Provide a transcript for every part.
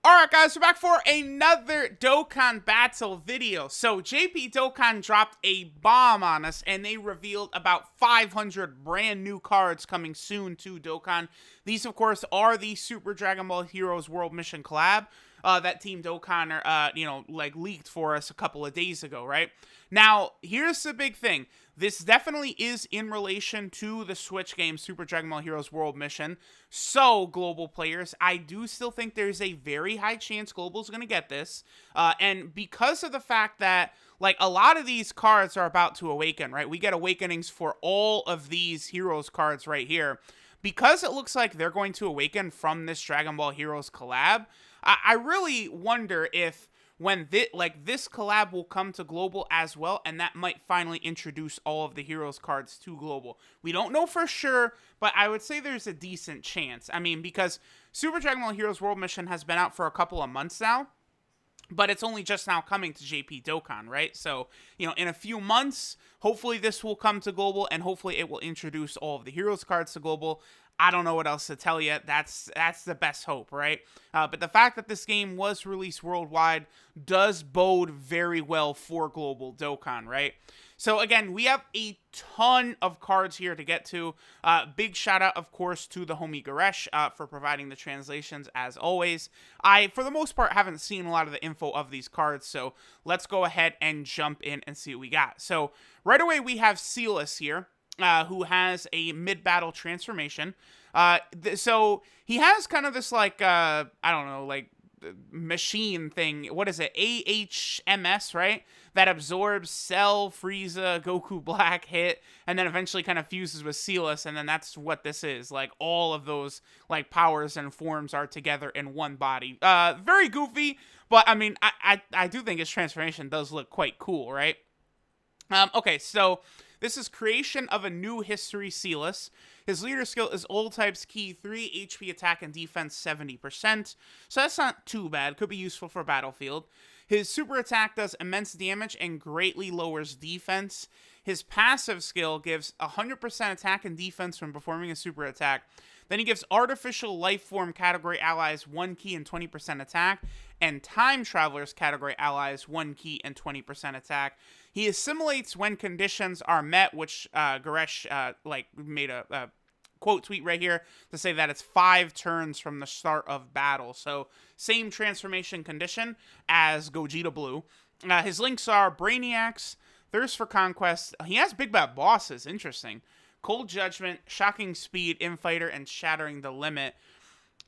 Alright guys, we're back for another Dokkan battle video. So JP Dokkan dropped a bomb on us and they revealed about 500 brand new cards coming soon to Dokkan. These of course are the Super Dragon Ball Heroes World Mission collab that Team Dokkan leaked for us a couple of days ago, right? Now, here's the big thing. This definitely is in relation to the Switch game Super Dragon Ball Heroes World Mission. So, global players, I do still think there's a very high chance Global's going to get this. And because of the fact that, like, a lot of these cards are about to awaken, right? We get awakenings for all of these Heroes cards right here. Because it looks like they're going to awaken from this Dragon Ball Heroes collab, I really wonder if when this collab will come to Global as well, and that might finally introduce all of the Heroes cards to Global. We don't know for sure, but I would say there's a decent chance. I mean, because Super Dragon Ball Heroes World Mission has been out for a couple of months now, but it's only just now coming to JP Dokkan, right? So, in a few months, hopefully this will come to Global, and hopefully it will introduce all of the Heroes cards to Global. I don't know what else to tell you. That's the best hope, right? But the fact that this game was released worldwide does bode very well for Global Dokkan, right? So again, we have a ton of cards here to get to. Big shout out, of course, to the homie Garesh for providing the translations as always. I, for the most part, haven't seen a lot of the info of these cards, so let's go ahead and jump in and see what we got. So right away, we have Sealas here. Who has a mid-battle transformation. So he has kind of this, machine thing. What is it? AHMS, right? That absorbs Cell, Frieza, Goku Black, Hit, and then eventually kind of fuses with Sealas, and then that's what this is. Like, all of those, like, powers and forms are together in one body. Very goofy, but, I mean, I do think his transformation does look quite cool, right? Okay, so this is creation of a new history Sealas. His leader skill is old types key 3, HP attack and defense 70%. So that's not too bad. Could be useful for battlefield. His super attack does immense damage and greatly lowers defense. His passive skill gives 100% attack and defense when performing a super attack. Then he gives artificial life form category allies 1 key and 20% attack, and time travelers category allies 1 key and 20% attack. He assimilates when conditions are met, which Garesh made a quote tweet right here to say that it's 5 turns from the start of battle. So same transformation condition as Gogeta Blue. His links are Brainiacs, Thirst for Conquest. He has Big Bad Bosses. Interesting. Cold Judgment, Shocking Speed, Infighter, and Shattering the Limit.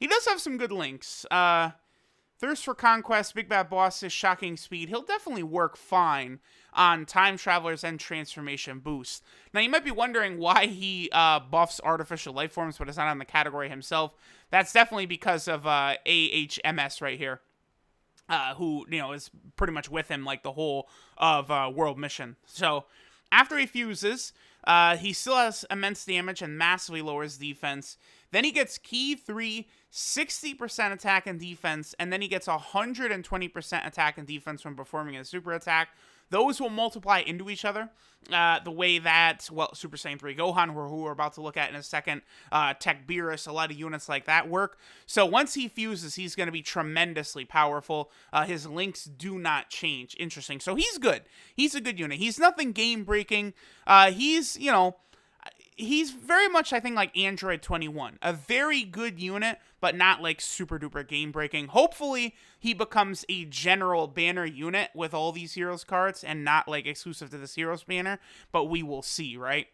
He does have some good links. Thirst for Conquest, Big Bad Bosses, Shocking Speed. He'll definitely work fine on Time Travelers and Transformation Boost. Now, you might be wondering why he buffs Artificial Life Forms, but it's not on the category himself. That's definitely because of AHMS right here. Who, is pretty much with him like the whole of World Mission. So, after he fuses, he still has immense damage and massively lowers defense. Then he gets Key 3, 60% attack and defense, and then he gets 120% attack and defense when performing a super attack. Those will multiply into each other the way that, Super Saiyan 3 Gohan, who we're about to look at in a second, Tech Beerus, a lot of units like that work. So once he fuses, he's going to be tremendously powerful. His links do not change. Interesting. So he's good. He's a good unit. He's nothing game-breaking. He's very much, I think, like Android 21. A very good unit, but not like super duper game breaking. Hopefully, he becomes a general banner unit with all these Heroes cards and not like exclusive to this Heroes banner, but we will see, right?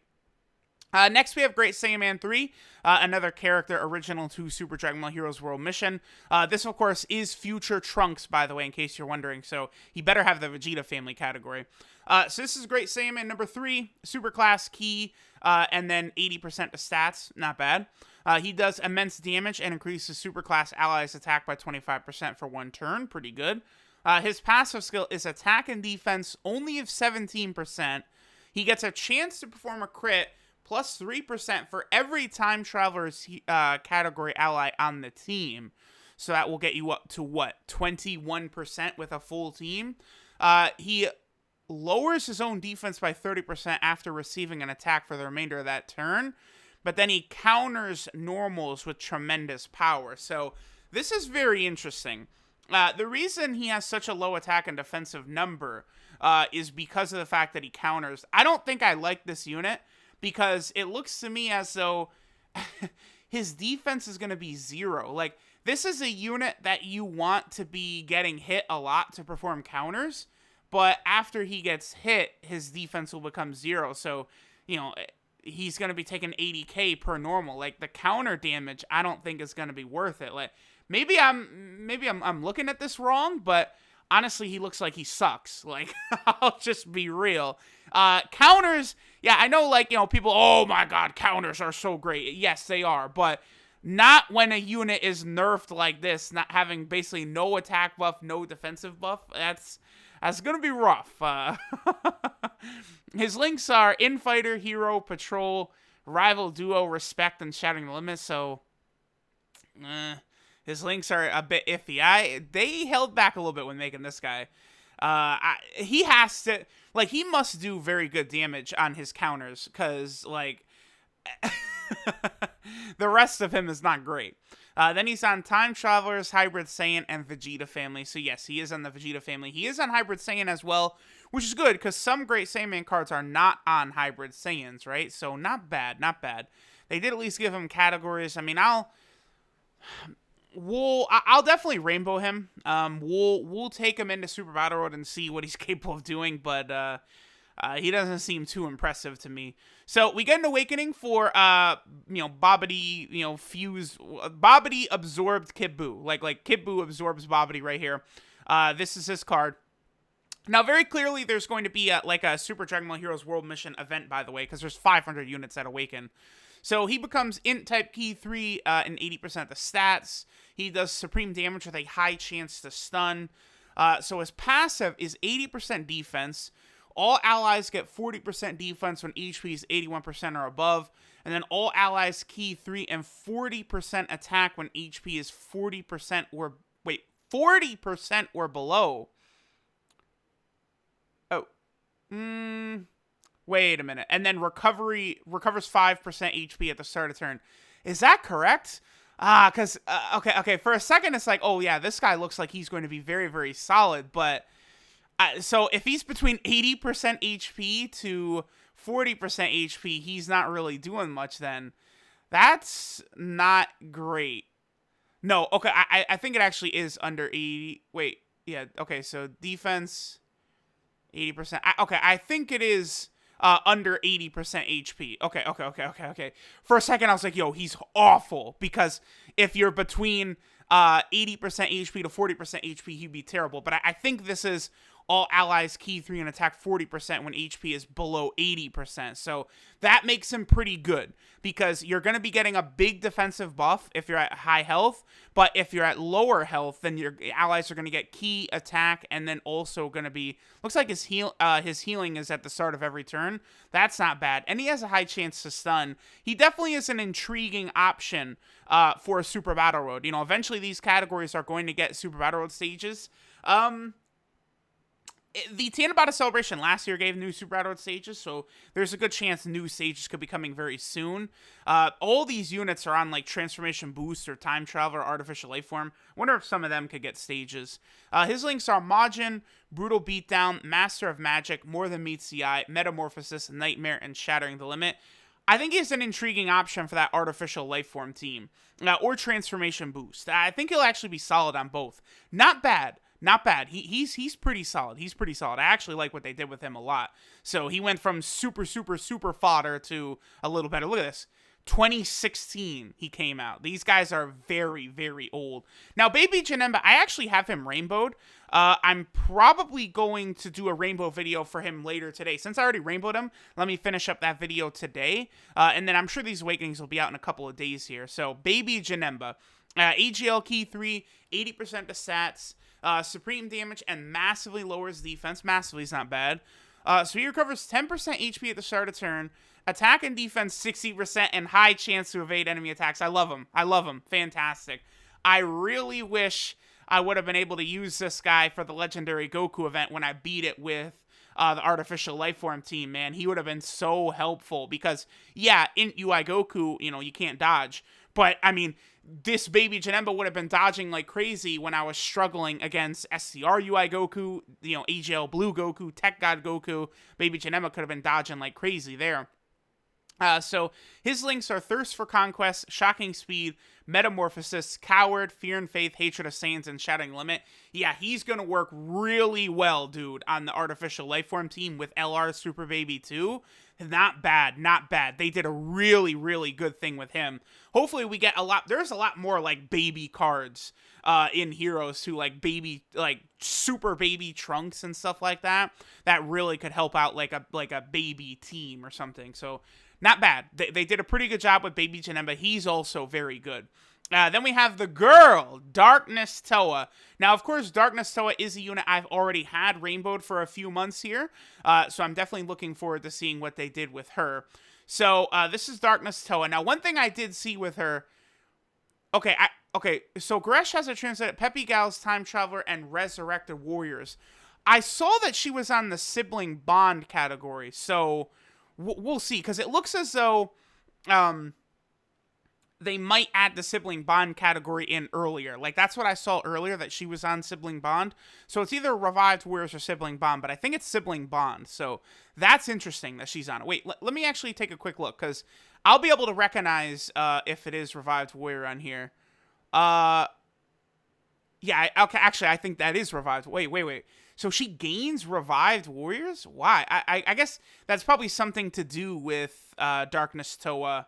Next, we have Great Saiyaman 3, another character original to Super Dragon Ball Heroes World Mission. This, of course, is future Trunks, by the way, in case you're wondering, so he better have the Vegeta family category. So this is Great Saiyaman number 3, super class key, and then 80% to stats, not bad. He does immense damage and increases super class allies' attack by 25% for 1 turn, pretty good. His passive skill is attack and defense only of 17%. He gets a chance to perform a crit, plus 3% for every Time Traveler's category ally on the team. So that will get you up to, 21% with a full team? He lowers his own defense by 30% after receiving an attack for the remainder of that turn, but then he counters normals with tremendous power. So this is very interesting. The reason he has such a low attack and defensive number is because of the fact that he counters. I don't think I like this unit because it looks to me as though his defense is going to be 0. Like, this is a unit that you want to be getting hit a lot to perform counters, but after he gets hit, his defense will become 0. So, you know, he's going to be taking 80k per normal. Like, the counter damage, I don't think is going to be worth it. Like, maybe I'm looking at this wrong, but honestly, he looks like he sucks. Like, I'll just be real. Counters, yeah, I know, like, you know, people, oh my god, counters are so great. Yes, they are, but not when a unit is nerfed like this, not having basically no attack buff, no defensive buff. That's gonna be rough. His links are Infighter, Hero, Patrol, Rival, Duo, Respect, and Shattering the Limit, so his links are a bit iffy. They held back a little bit when making this guy. He has to, like, he must do very good damage on his counters, because, like, the rest of him is not great. Then he's on Time Travelers, Hybrid Saiyan, and Vegeta family. So yes, he is on the Vegeta family. He is on Hybrid Saiyan as well, which is good, because some great Saiyaman cards are not on Hybrid Saiyans, right? So not bad, not bad. They did at least give him categories. I mean, I'll definitely rainbow him. We'll take him into Super Battle Road and see what he's capable of doing, but he doesn't seem too impressive to me. So we get an awakening for Babidi, Babidi absorbed Kid Buu. Like Kid Buu absorbs Babidi right here. This is his card. Now, very clearly, there's going to be a Super Dragon Ball Heroes World Mission event, by the way, because there's 500 units that awaken. So he becomes Int type Key 3 and 80% of the stats. He does supreme damage with a high chance to stun. So his passive is 80% defense. All allies get 40% defense when HP is 81% or above. And then all allies Key 3 and 40% attack when HP is 40% or... Wait, 40% or below. Oh. Wait a minute. And then recovers 5% HP at the start of turn. Is that correct? Because, okay. For a second, it's like, oh yeah, this guy looks like he's going to be very, very solid. But, so if he's between 80% HP to 40% HP, he's not really doing much then. That's not great. No, okay, I think it actually is under 80. Wait, yeah, okay, so defense, 80%. I think it is under 80% HP. Okay. For a second, I was like, yo, he's awful. Because if you're between 80% HP to 40% HP, he'd be terrible. But I think this is all allies Key 3 and attack 40% when HP is below 80%. So that makes him pretty good, because you're going to be getting a big defensive buff if you're at high health, but if you're at lower health, then your allies are going to get key attack, and then also going to be, looks like his healing is at the start of every turn. That's not bad, and he has a high chance to stun. He definitely is an intriguing option for a Super Battle Road. You know, eventually these categories are going to get Super Battle Road stages. The Tanabata Celebration last year gave new Super Battle Road stages, so there's a good chance new stages could be coming very soon. All these units are on, like, Transformation Boost or Time Traveler, Artificial Life Form. Wonder if some of them could get stages. His links are Majin, Brutal Beatdown, Master of Magic, More Than Meets the Eye, Metamorphosis, Nightmare, and Shattering the Limit. I think he's an intriguing option for that Artificial Life Form team, or Transformation Boost. I think he'll actually be solid on both. Not bad. Not bad. He's pretty solid. He's pretty solid. I actually like what they did with him a lot. So he went from super fodder to a little better. Look at this. 2016 he came out. These guys are very, very old. Now, Baby Janemba, I actually have him rainbowed. I'm probably going to do a rainbow video for him later today. Since I already rainbowed him, let me finish up that video today. And then I'm sure these awakenings will be out in a couple of days here. So, Baby Janemba. AGL Key 3, 80% to stats. Supreme damage, and massively lowers defense. Massively is not bad. So he recovers 10% HP at the start of turn. Attack and defense 60%, and high chance to evade enemy attacks. I love him. Fantastic. I really wish I would have been able to use this guy for the Legendary Goku event when I beat it with the Artificial Life Form team, man. He would have been so helpful, because, yeah, in UI Goku, you know, you can't dodge. But, I mean, this baby Janemba would have been dodging like crazy when I was struggling against SCR UI Goku, AGL Blue Goku, Tech God Goku. Baby Janemba could have been dodging like crazy there. So his links are Thirst for Conquest, Shocking Speed, Metamorphosis, Coward, Fear and Faith, Hatred of Saiyans, and Shattering Limit. Yeah, he's going to work really well, dude, on the Artificial Lifeform team with LR Super Baby 2. Not bad, not bad. They did a really, really good thing with him. Hopefully we get there's a lot more, like, baby cards in Heroes too, like super baby Trunks and stuff like that really could help out like a baby team or something. So not bad. They did a pretty good job with baby Janemba. He's also very good. Then we have the girl, Darkness Towa. Now, of course, Darkness Towa is a unit I've already had rainbowed for a few months here, so I'm definitely looking forward to seeing what they did with her. So this is Darkness Towa. Now, one thing I did see with her, okay, so Gresh has a translated Peppy Gals, Time Traveler, and Resurrected Warriors. I saw that she was on the Sibling Bond category, so we'll see, because it looks as though they might add the Sibling Bond category in earlier. Like, that's what I saw earlier, that she was on Sibling Bond. So it's either Revived Warriors or Sibling Bond, but I think it's Sibling Bond. So that's interesting that she's on it. Wait, let me actually take a quick look, because I'll be able to recognize if it is Revived Warrior on here. Yeah, okay, actually, I think that is Revived. Wait. So she gains Revived Warriors? Why? I guess that's probably something to do with Darkness Towa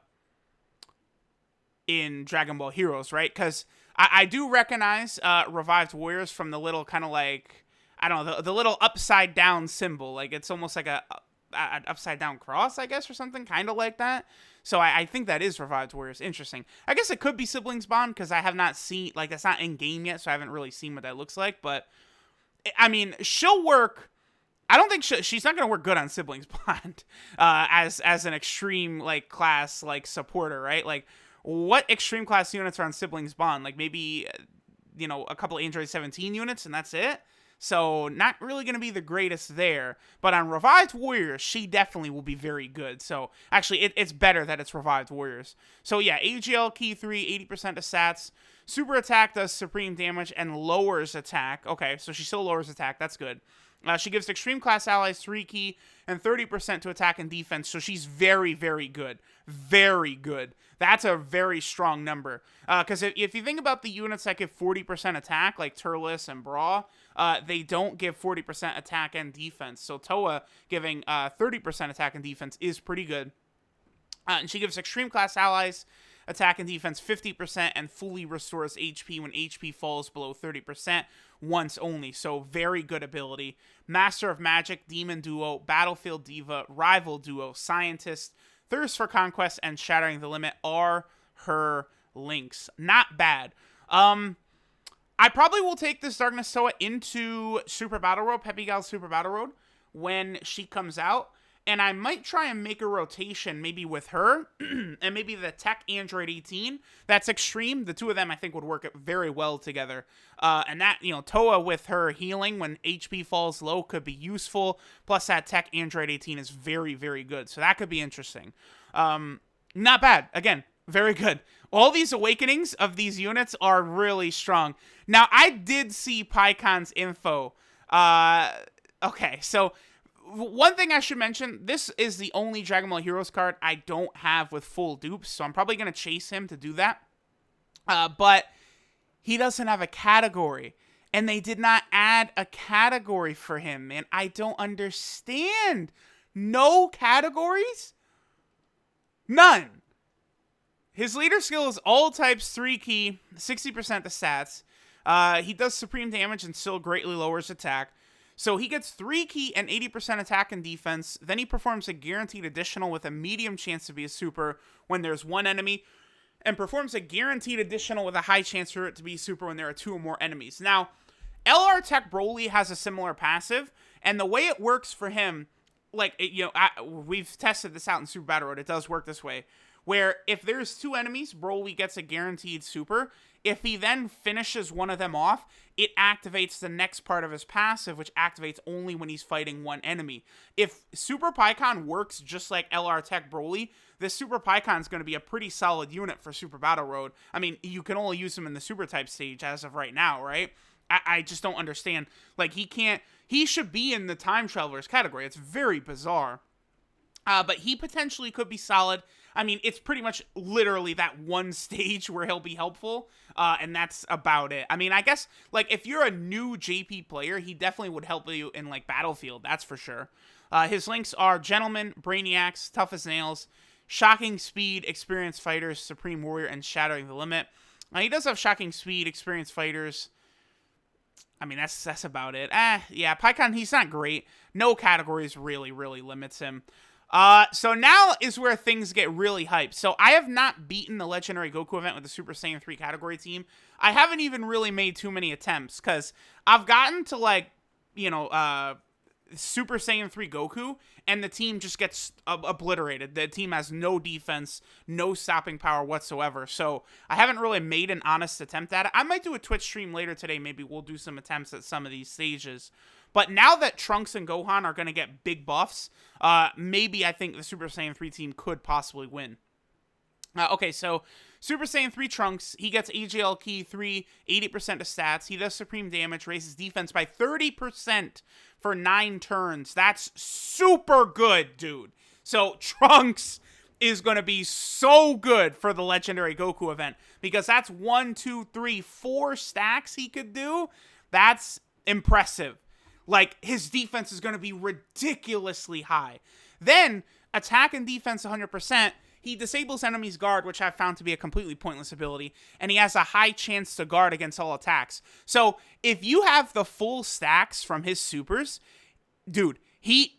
in Dragon Ball Heroes, right? Because I do recognize Revived Warriors from the little kind of like, I don't know, the little upside down symbol. Like, it's almost like an upside down cross, I guess, or something kind of like that. So I think that is Revived Warriors. Interesting. I guess it could be Siblings Bond, because I have not seen, like, that's not in game yet, so I haven't really seen what that looks like. But I mean, she'll work. I don't think she's not going to work good on Siblings Bond as an extreme, like, class, like, supporter, right? Like, what extreme class units are on Siblings Bond? Like, maybe, a couple of Android 17 units, and that's it? So, not really going to be the greatest there. But on Revived Warriors, she definitely will be very good. So, actually, it's better that it's Revived Warriors. So, yeah, AGL Key 3, 80% of stats. Super Attack does supreme damage and lowers attack. Okay, so she still lowers attack. That's good. She gives Extreme Class allies 3 key and 30% to attack and defense, so she's very, very good. Very good. That's a very strong number. Because if you think about the units that give 40% attack, like Turles and Bra, they don't give 40% attack and defense. So Towa giving 30% attack and defense is pretty good. And she gives Extreme Class allies attack and defense 50% and fully restores HP when HP falls below 30% once only. So very good ability. Master of Magic, Demon Duo, Battlefield Diva, Rival Duo, Scientist, Thirst for Conquest, and Shattering the Limit are her links. Not bad. I probably will take this Darkness Towa into Super Battle Road, Peppy Gal's Super Battle Road, when she comes out. And I might try and make a rotation maybe with her and maybe the Tech Android 18. That's extreme. The two of them, I think, would work very well together. And that, Towa with her healing when HP falls low could be useful. Plus, that Tech Android 18 is very, very good. So that could be interesting. Not bad. Again, very good. All these awakenings of these units are really strong. Now, I did see Paikuhan's info. Okay, so one thing I should mention, this is the only Dragon Ball Heroes card I don't have with full dupes, so I'm probably going to chase him to do that. But he doesn't have a category, and they did not add a category for him, and I don't understand. No categories? None. His leader skill is all types 3 key, 60% the stats. He does supreme damage and still greatly lowers attack. So he gets 3 key and 80% attack and defense. Then he performs a guaranteed additional with a medium chance to be a super when there's 1 enemy. And performs a guaranteed additional with a high chance for it to be super when there are 2 or more enemies. Now, LR Tech Broly has a similar passive. And the way it works for him, like, we've tested this out in Super Battle Road. It does work this way. Where if there's 2 enemies, Broly gets a guaranteed super. If he then finishes one of them off, it activates the next part of his passive, which activates only when he's fighting 1 enemy. If Super Paikuhan works just like LR Tech Broly, this Super Paikuhan is going to be a pretty solid unit for Super Battle Road. I mean, you can only use him in the Super type stage as of right now, right? I just don't understand. Like, he should be in the Time Travelers category. It's very bizarre. But he potentially could be solid. I mean, it's pretty much literally that one stage where he'll be helpful, and that's about it. I mean, I guess, like, if you're a new JP player, he definitely would help you in, like, Battlefield, that's for sure. His links are Gentleman, Brainiacs, Tough as Nails, Shocking Speed, Experienced Fighters, Supreme Warrior, and Shattering the Limit. He does have Shocking Speed, Experienced Fighters. I mean, that's about it. Yeah, Paikuhan, he's not great. No categories really limits him. So now is where things get really hyped. So I have not beaten the Legendary Goku event with the Super Saiyan 3 category team. I haven't even really made too many attempts, because I've gotten to, like, you know, Super Saiyan 3 Goku, and the team just gets obliterated. The team has no defense, no stopping power whatsoever. So I haven't really made an honest attempt at it. I might do a Twitch stream later today. Maybe we'll do some attempts at some of these stages. But now that Trunks and Gohan are going to get big buffs, maybe I think the Super Saiyan 3 team could possibly win. Okay, so Super Saiyan 3 Trunks, he gets AGL Key 3, 80% of stats. He does supreme damage, raises defense by 30% for 9 turns. That's super good, dude. So Trunks is going to be so good for the Legendary Goku event, because that's 1, 2, 3, 4 stacks he could do. That's impressive. Like, his defense is going to be ridiculously high. Then, attack and defense 100%. He disables enemies' guard, which I've found to be a completely pointless ability. And he has a high chance to guard against all attacks. So, if you have the full stacks from his supers, dude, he...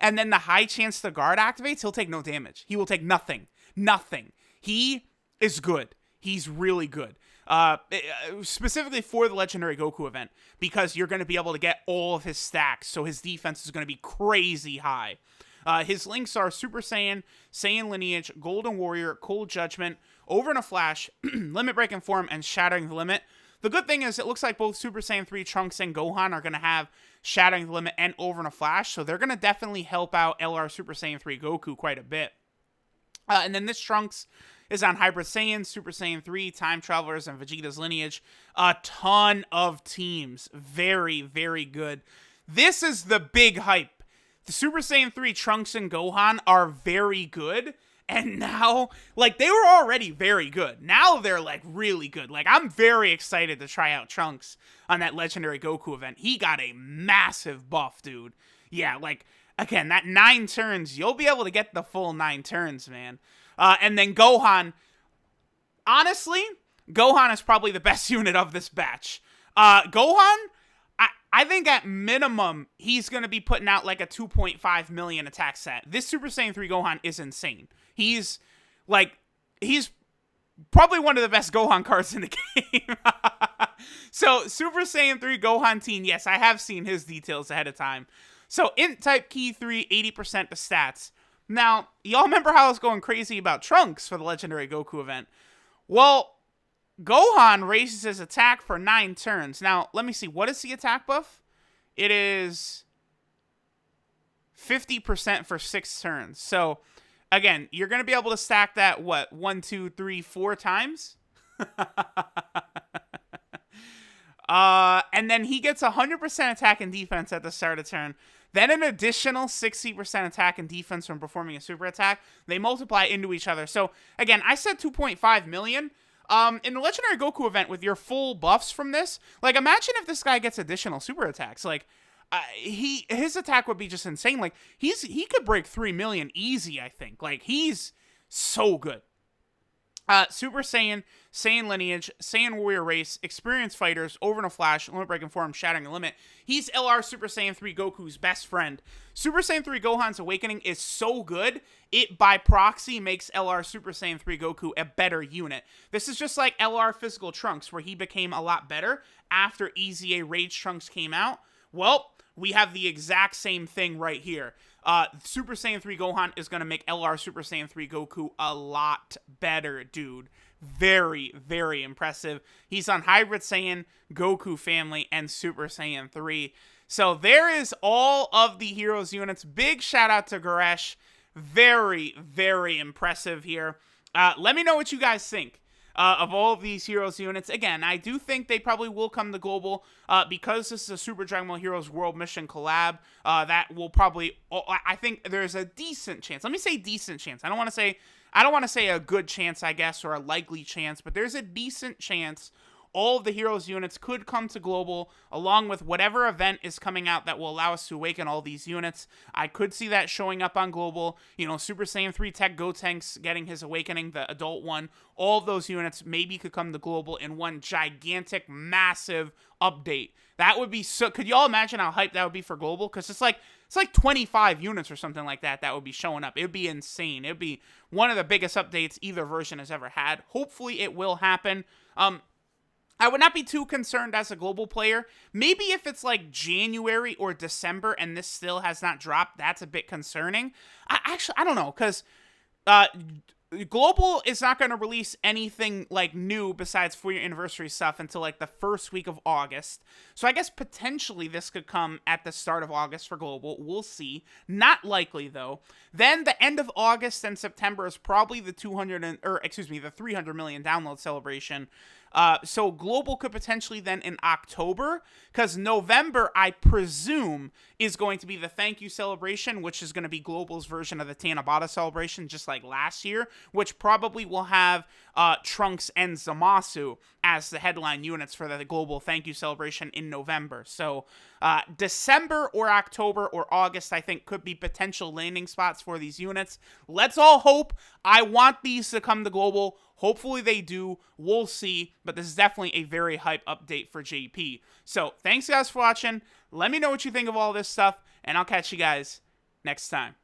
and then the high chance to guard activates, he'll take no damage. He will take nothing. Nothing. He is good. He's really good. Specifically for the Legendary Goku event, because you're going to be able to get all of his stacks, so his defense is going to be crazy high. His links are Super Saiyan, Saiyan Lineage, Golden Warrior, Cold Judgment, Over in a Flash, Limit Breaking Form, and Shattering the Limit. The good thing is it looks like both Super Saiyan 3 Trunks and Gohan are going to have Shattering the Limit and Over in a Flash, so they're going to definitely help out LR Super Saiyan 3 Goku quite a bit. And then this Trunks is on Hybrid Saiyan, Super Saiyan 3, Time Travelers, and Vegeta's Lineage. A ton of teams. Very, very good. This is the big hype. The Super Saiyan 3 Trunks and Gohan are very good. And now, like, they were already very good. Now they're, like, really good. Like, I'm very excited to try out Trunks on that Legendary Goku event. He got a massive buff, dude. Yeah, like, again, that 9 turns, you'll be able to get the full 9 turns, man. And then Gohan, honestly, Gohan is probably the best unit of this batch. Gohan, I think at minimum, he's going to be putting out like a 2.5 million attack set. This Super Saiyan 3 Gohan is insane. He's probably one of the best Gohan cards in the game. So, Super Saiyan 3 Gohan Teen, yes, I have seen his details ahead of time. So, Int Type Key 3, 80% of stats. Now, y'all remember how I was going crazy about Trunks for the Legendary Goku event? Well, Gohan raises his attack for 9 turns. Now, let me see. What is the attack buff? It is 50% for 6 turns. So, again, you're going to be able to stack that, 1, 2, 3, 4 times? And then he gets 100% attack and defense at the start of turn. Then an additional 60% attack and defense from performing a super attack. They multiply into each other. So, again, I said 2.5 million. In the Legendary Goku event, with your full buffs from this, like, imagine if this guy gets additional super attacks. Like, his attack would be just insane. Like, he could break 3 million easy, I think. Like, he's so good. Super Saiyan, Saiyan Lineage, Saiyan Warrior Race, Experienced Fighters, Over in a Flash, Limit Breaking Form, Shattering the Limit. He's LR Super Saiyan 3 Goku's best friend. Super Saiyan 3 Gohan's Awakening is so good, it by proxy makes LR Super Saiyan 3 Goku a better unit. This is just like LR Physical Trunks, where he became a lot better after EZA Rage Trunks came out. Well, we have the exact same thing right here. Super Saiyan 3 Gohan is going to make LR Super Saiyan 3 Goku a lot better, dude. Very, very impressive. He's on Hybrid Saiyan, Goku Family, and Super Saiyan 3. So there is all of the heroes units. Big shout out to Goresh very, very impressive here. Let me know what you guys think of all of these Heroes units. Again, I do think they probably will come to Global because this is a Super Dragon Ball Heroes World Mission collab. That will probably, I think there's a decent chance. Let me say decent chance. I don't want to say a good chance, I guess, or a likely chance, but there's a decent chance all of the Heroes units could come to Global, along with whatever event is coming out that will allow us to awaken all these units. I could see that showing up on Global. You know, Super Saiyan 3 Tech Gotenks getting his awakening, the adult one. All of those units maybe could come to Global in one gigantic, massive update. That would be so... Could y'all imagine how hyped that would be for Global? Because it's like 25 units or something like that would be showing up. It would be insane. It would be one of the biggest updates either version has ever had. Hopefully it will happen. I would not be too concerned as a Global player. Maybe if it's like January or December and this still has not dropped, that's a bit concerning. I don't know, because Global is not going to release anything like new besides for your anniversary stuff until like the first week of August. So I guess potentially this could come at the start of August for Global. We'll see. Not likely though. Then the end of August and September is probably the 300 million download celebration. So Global could potentially then in October, because November, I presume, is going to be the thank you celebration, which is going to be Global's version of the Tanabata celebration, just like last year, which probably will have Trunks and Zamasu as the headline units for the Global thank you celebration in November. So December or October or August, I think, could be potential landing spots for these units. Let's all hope. I want these to come to Global. Hopefully they do. We'll see. But this is definitely a very hype update for JP. So thanks guys for watching. Let me know what you think of all this stuff. And I'll catch you guys next time.